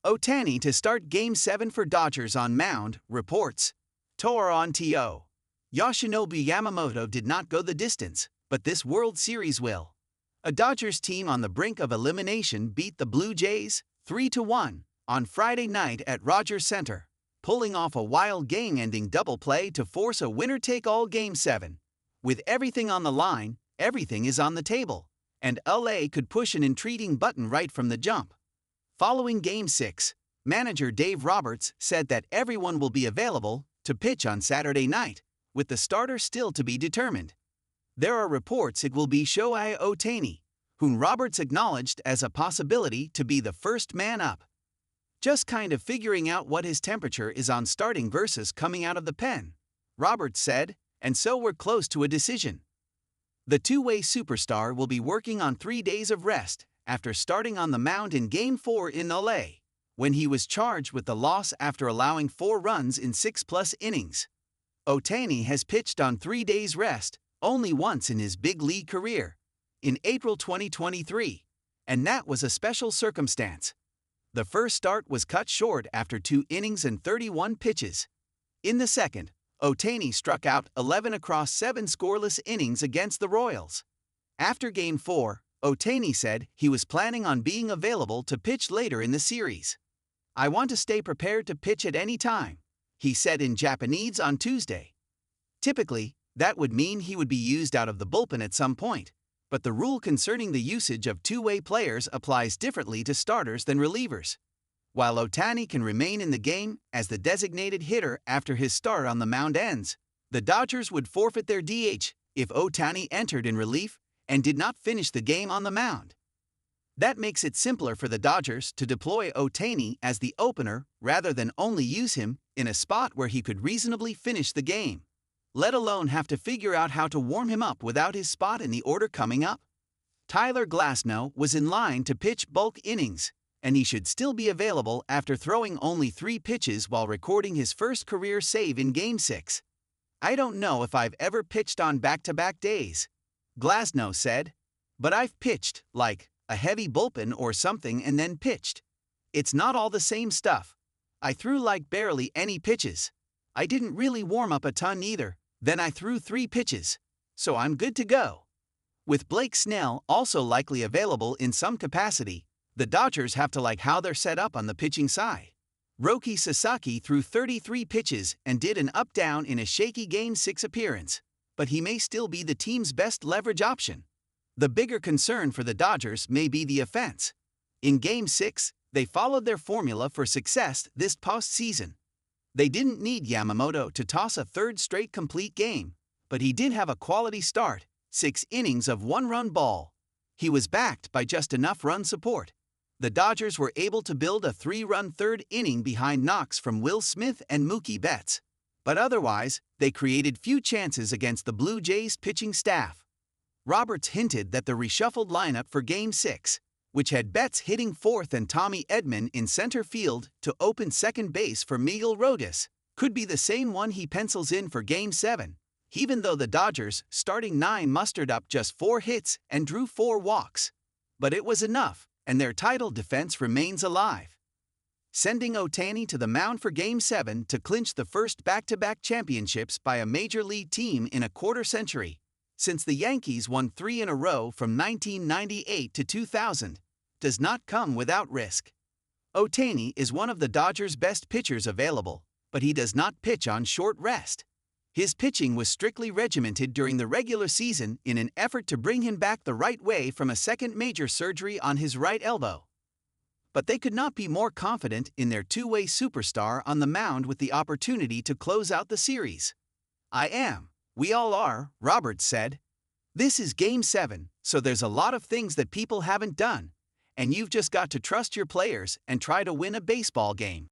Ohtani to start Game 7 for Dodgers on mound, reports. Toronto. Yoshinobu Yamamoto did not go the distance, but this World Series will. A Dodgers team on the brink of elimination beat the Blue Jays 3-1 on Friday night at Rogers Center, pulling off a wild game-ending double play to force a winner-take-all Game 7. With everything on the line, everything is on the table, and will.A could push an intriguing button right from the jump. Following Game 6, manager Dave Roberts said that everyone will be available to pitch on Saturday night, with the starter still to be determined. There are reports it will be Shohei Ohtani, whom Roberts acknowledged as a possibility to be the first man up. Just kind of figuring out what his temperature is on starting versus coming out of the pen, Roberts said, and so we're close to a decision. The two-way superstar will be working on 3 days of rest after starting on the mound in Game 4 in will.A, when he was charged with the loss after allowing 4 runs in 6+ innings. Ohtani has pitched on 3 days rest only once in his big league career, in April 2023, and that was a special circumstance. The first start was cut short after 2 innings and 31 pitches. In the second, Ohtani struck out 11 across 7 scoreless innings against the Royals. After Game 4, Ohtani said he was planning on being available to pitch later in the series. "I want to stay prepared to pitch at any time," he said in Japanese on Tuesday. Typically, that would mean he would be used out of the bullpen at some point, but the rule concerning the usage of two-way players applies differently to starters than relievers. While Ohtani can remain in the game as the designated hitter after his start on the mound ends, the Dodgers would forfeit their DH if Ohtani entered in relief and did not finish the game on the mound. That makes it simpler for the Dodgers to deploy Ohtani as the opener rather than only use him in a spot where he could reasonably finish the game, let alone have to figure out how to warm him up without his spot in the order coming up. Tyler Glasnow was in line to pitch bulk innings, and he should still be available after throwing only 3 pitches while recording his first career save in Game 6. "I don't know if I've ever pitched on back-to-back days," Glasnow said, "but I've pitched, like, a heavy bullpen or something and then pitched. It's not all the same stuff. I threw like barely any pitches. I didn't really warm up a ton either, then I threw 3 pitches. So I'm good to go." With Blake Snell also likely available in some capacity, the Dodgers have to like how they're set up on the pitching side. Roki Sasaki threw 33 pitches and did an up-down in a shaky Game 6 appearance, but he may still be the team's best leverage option. The bigger concern for the Dodgers may be the offense. In Game 6, they followed their formula for success this postseason. They didn't need Yamamoto to toss a 3rd straight complete game, but he did have a quality start, 6 innings of 1-run ball. He was backed by just enough run support. The Dodgers were able to build a 3-run 3rd inning behind knocks from Will Smith and Mookie Betts, but otherwise, they created few chances against the Blue Jays pitching staff. Roberts hinted that the reshuffled lineup for Game 6, which had Betts hitting 4th and Tommy Edman in center field to open second base for Miguel Rojas, could be the same one he pencils in for Game 7, even though the Dodgers' starting 9 mustered up just 4 hits and drew 4 walks. But it was enough, and their title defense remains alive. Sending Ohtani to the mound for Game 7 to clinch the first back-to-back championships by a major league team in a quarter-century, since the Yankees won 3 in a row from 1998 to 2000, does not come without risk. Ohtani is one of the Dodgers' best pitchers available, but he does not pitch on short rest. His pitching was strictly regimented during the regular season in an effort to bring him back the right way from a second major surgery on his right elbow. But they could not be more confident in their two-way superstar on the mound with the opportunity to close out the series. "I am. We all are," Roberts said. "This is Game 7, so there's a lot of things that people haven't done, and you've just got to trust your players and try to win a baseball game."